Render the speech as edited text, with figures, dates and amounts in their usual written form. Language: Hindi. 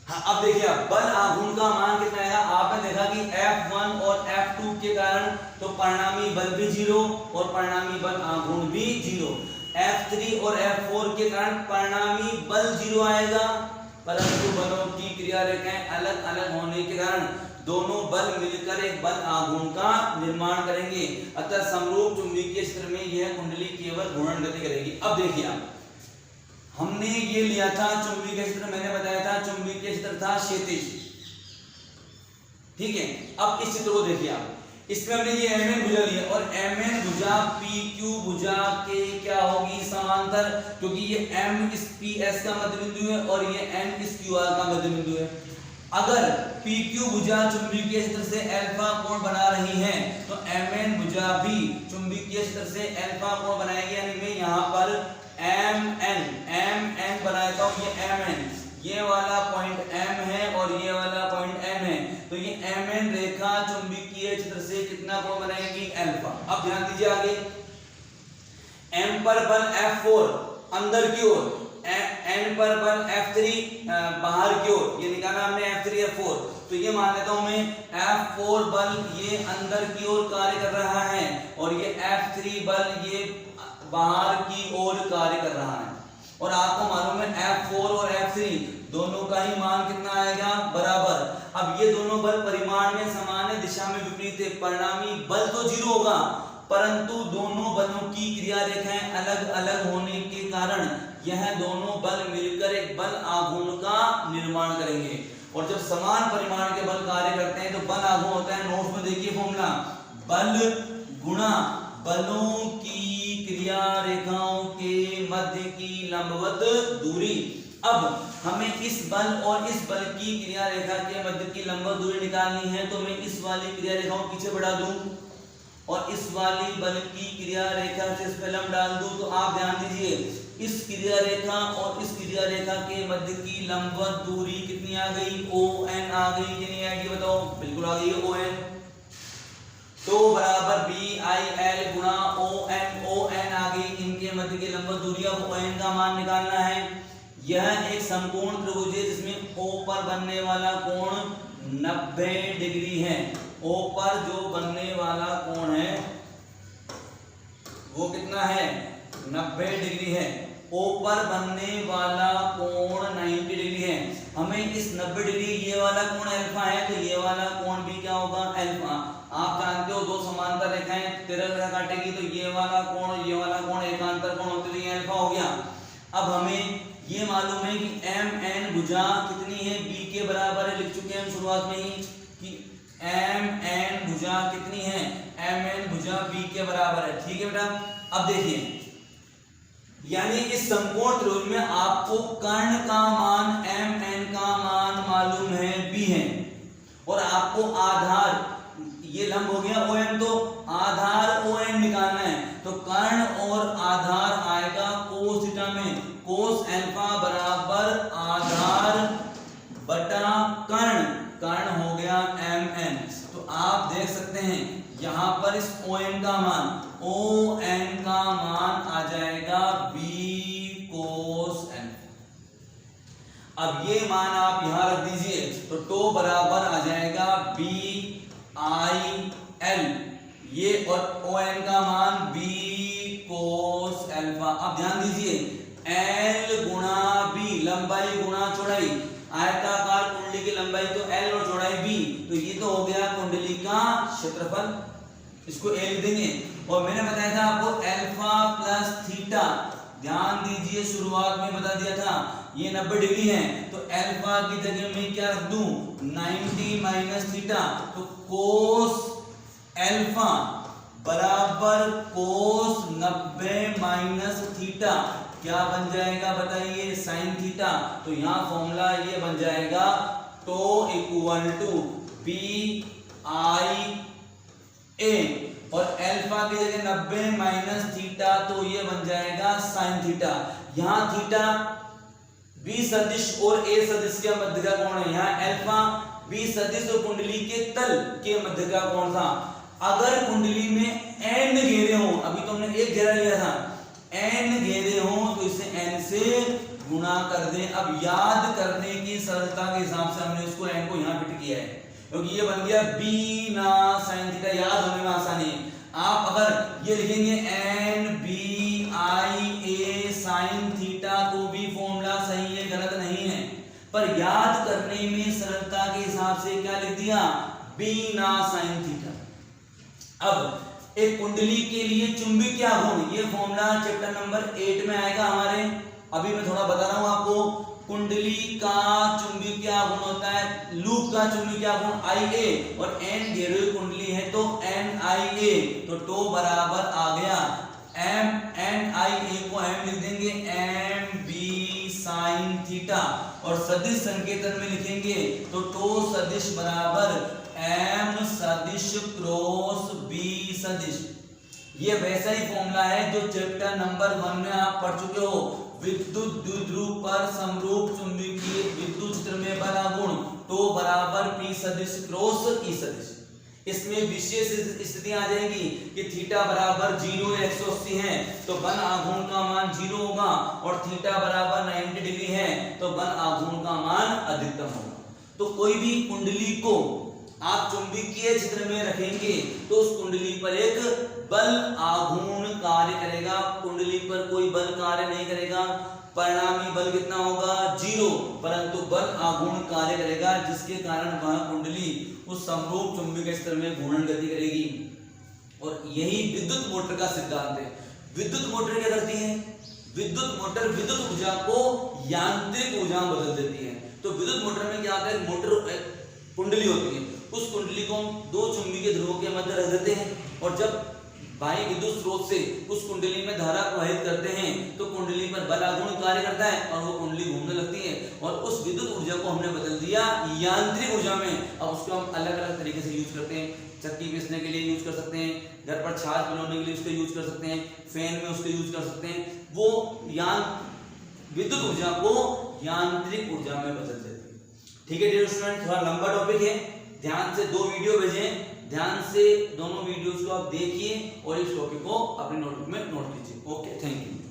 हाँ, अब देखिए आप बल आघूर्ण का मान कितना आएगा। आपने देखा कि F1 और F2 के कारण तो परिणामी बल भी 0 और परिणामी बल आघूर्ण भी 0। F3 और F4 के कारण परिणामी बल 0 आएगा, परंतु बलों की क्रिया रेखाएं अलग अलग होने के कारण दोनों बल मिलकर एक बल आघूर्ण का निर्माण करेंगे। अतः समरूप चुंबकीय क्षेत्र में यह कुंडली केवल घूर्णन गति करेगी। अब देखिए आप, हमने ये लिया था चुंबकीय क्षेत्र, मैंने बताया था चुंबकीय क्षेत्र था क्षैतिज, ठीक है। अब इस चित्र को देखिए आप, इसमें हमने ये Mn भुजा लिया और Mn भुजा PQ भुजा के क्या होगी समांतर, क्योंकि ये M इस PS का मध्य बिंदु है और ये N इस QR का मध्य बिंदु है। अगर PQ भुजा चुंबकीय क्षेत्र से अल्फा कोण बना रही है तो Mn भुजा भी चुंबकीय क्षेत्र से अल्फा कोण बनाएगी। यानी मैं यहाँ पर Mn बनाता हूँ, ये Mn, ये वाला पॉइंट M है और ये वाला पॉइंट N है, तो ये Mn रेखा चुंबकीय क्षेत्र से कितना कोण बनाएगी अल्फा। अब ध्यान दीजिए आगे, M पर बल F4 अंदर की ओर, N पर बल F3 बाहर की ओर, ये निकाला हमने F3 F4, तो ये मान लेता हूं मैं F4 बल ये अंदर की ओर कार्य कर रहा है और ये F3 बल ये बाहर की ओर कार्य कर रहा है। और आपको मालूम है F4 और F3 दोनों का ही मान कितना आएगा बराबर। अब ये दोनों बल परिमाण में समान है, दिशा में विपरीत है, परिणामी बल तो 0 होगा, परंतु दोनों बलों की क्रिया रेखाएं अलग अलग होने के कारण यह दोनों बल मिलकर एक बल आघूर्ण का निर्माण करेंगे। और जब समान परिमाण के बल कार्य करते हैं तो बल आघूर्ण होता है, नोट्स में देखिए फॉर्मूला, बल गुणा बलों की क्रिया रेखाओं के मध्य की लंबवत दूरी। अब हमें इस बल और इस बल की क्रिया रेखा के मध्य की लंबवत दूरी निकालनी है, तो मैं इस वाली क्रिया रेखा को पीछे बढ़ा दूं और इस वाली बल की क्रिया रेखा से इस पे लंब डाल दूं, तो आप ध्यान दीजिए इस क्रिया रेखा और इस क्रिया रेखा के मध्य की लंबवत दूरी कितनी आ गई, ON आ गई कि नहीं आएगी बताओ, बिल्कुल आ गई ON। तो बराबर BIL गुणा ON आ गई, इनके मध्य की लंबवत दूरी। अब ON का मान निकालना है। यह एक समकोण त्रिभुज है जिसमें O पर बनने वाला कोण 90 डिग्री है। O पर जो बनने वाला कोण है वो कितना है, 90 डिग्री है। O पर बनने वाला कोण 90 डिग्री है। हमें इस 90 डिग्री, ये वाला कोण अल्फा है तो ये वाला कोण भी क्या होगा अल्फा। आप जानते हो दो समांतर रेखाएं तिरक रेखा काटेगी तो ये वाला कोण और ये वाला कोण एकांतर कोण होते तो ये अल्फा हो गया। अब हमें ये मालूम है कि Mn भुजा कितनी है, B के बराबर है, लिख चुके हैं हम शुरुआत में ही कि Mn भुजा कितनी है, Mn भुजा B के बराबर है, ठीक है बेटा। अब देखिए, यानी इस समकोण त्रिभुज में आपको कर्ण का मान Mn का मान मालूम है B है और आपको आधार, ये लंब हो गया ON, तो आधार ON निकालना है, तो कर्ण और आधार आएगा कोस थीटा में, कोस अल्फा बराबर आधार बटा कर्ण, कर्ण हो गया Mn। तो आप देख सकते हैं यहां पर इस ON का मान आ जाएगा B कोस अल्फा। अब ये मान आप यहां रख दीजिए तो टो बराबर आ जाएगा BIL, ये और ON का मान B कोस अल्फा। अब ध्यान दीजिए L गुणा B, लंबाई गुणा चौड़ाई, आयताकार कुंडली की लंबाई तो L और चौड़ाई B, तो ये तो हो गया कुंडली का क्षेत्रफल, इसको A लिख देंगे। और मैंने बताया था आपको अल्फा प्लस थीटा, ध्यान दीजिए शुरुआत में बता दिया था ये 90 डिग्री है, तो अल्फा की जगह में क्या रख दूं 90 माइनस थीटा, तो कोस अल्फा बराबर कोस 90 माइनस थीटा क्या बन जाएगा बताइए, साइन थीटा। तो यहाँ फॉर्मूला ये बन जाएगा टो इक्वल टू BIA और अल्फा की जगह 90 माइनस थीटा, तो ये बन जाएगा साइन थीटा। यहाँ थीटा B सदिश और A सदिश के मध्य का कोण है, यहाँ अल्फा B सदिश और कुंडली के तल के मध्य का कोण था। अगर कुंडली में n घेरे हो, अभी तो हमने एक घेरा लिया था, n घेरे हो तो इसे n से गुणा कर दें। अब याद करने की सरलता के हिसाब से हमने उसको n को यहाँ फिट किया है, क्योंकि ये बन गया b ना sin थीटा, याद होने में आसानी है। आप अगर ये लिखेंगे n b i a sin theta तो भी फॉर्मूला सही है, गलत नहीं है, पर याद करने में सरलता के हिसाब से क्या लिख दिया, b ना sin थीटा। अब एक कुंडली के लिए चुंबकीय आघूर्ण, ये फॉर्मूला चैप्टर नंबर 8 में आएगा हमारे। अभी मैं थोड़ा बता रहा हूं आपको। कुंडली का चुंबकीय आघूर्ण होता है, लूप का चुंबकीय आघूर्ण Ia और n घेरे कुंडली है तो NIa, तो टो बराबर आ गया NIa को m लिख देंगे MB sin थीटा, और सदिश संकेतन में लिखेंगे तो टो सदिश बराबर m सदिश क्रॉस b सदिश। ये वैसा ही फॉर्मूला है जो चैप्टर नंबर 1 में आप पढ़ चुके हो, विद्युत द्विध्रुव पर समरूप चुंबकीय विद्युत क्षेत्र में बल आघूर्ण टो बराबर p सदिश क्रॉस e सदिश। इसमें विशेष स्थिति आ जाएगी कि थीटा बराबर 0 या 180 है तो बल आघूर्ण का मान 0 होगा, और थीटा बराबर 90 डिग्री है तो बल आघूर्ण का मान अधिकतम होगा। तो कोई भी कुंडली को आप चुंबकीय क्षेत्र में रखेंगे तो उस कुंडली पर एक बल आघूर्ण कार्य करेगा, कुंडली पर कोई बल कार्य नहीं करेगा, परिणामी बल कितना होगा 0, परंतु बल आघूर्ण कार्य करेगा, जिसके कारण वह कुंडली उस समरूप चुंबकीय क्षेत्र में घूर्णन गति करेगी। और यही विद्युत मोटर का सिद्धांत है। विद्युत मोटर क्या करती है, विद्युत मोटर विद्युत ऊर्जा को यांत्रिक ऊर्जा में बदल देती है। तो विद्युत मोटर में क्या होता है, मोटर कुंडली होती है, उस कुंडली को हम दो चुंबकीय ध्रुवों के मध्य रख देते हैं, और जब बाह्य विद्युत स्रोत से उस कुंडली में धारा प्रवाहित करते हैं तो कुंडली पर बल आघूर्ण कार्य करता है और वो कुंडली घूमने लगती है, और उस विद्युत ऊर्जा को हमने बदल दिया यांत्रिक ऊर्जा में। अब उसको हम अलग अलग तरीके से यूज करते हैं, चक्की पीसने के लिए यूज कर सकते हैं, घर पर छाछ बनाने के लिए उसको यूज कर सकते हैं, फैन में उसको यूज कर सकते हैं। वो विद्युत ऊर्जा को यांत्रिक ऊर्जा में बदल देते हैं। ठीक है डियर स्टूडेंट, थोड़ा लंबा टॉपिक है, ध्यान से 2 वीडियो भेजें, ध्यान से दोनों वीडियोस को आप देखिए और इस टॉपिक को अपने नोटबुक में नोट कीजिए। Okay, thank you.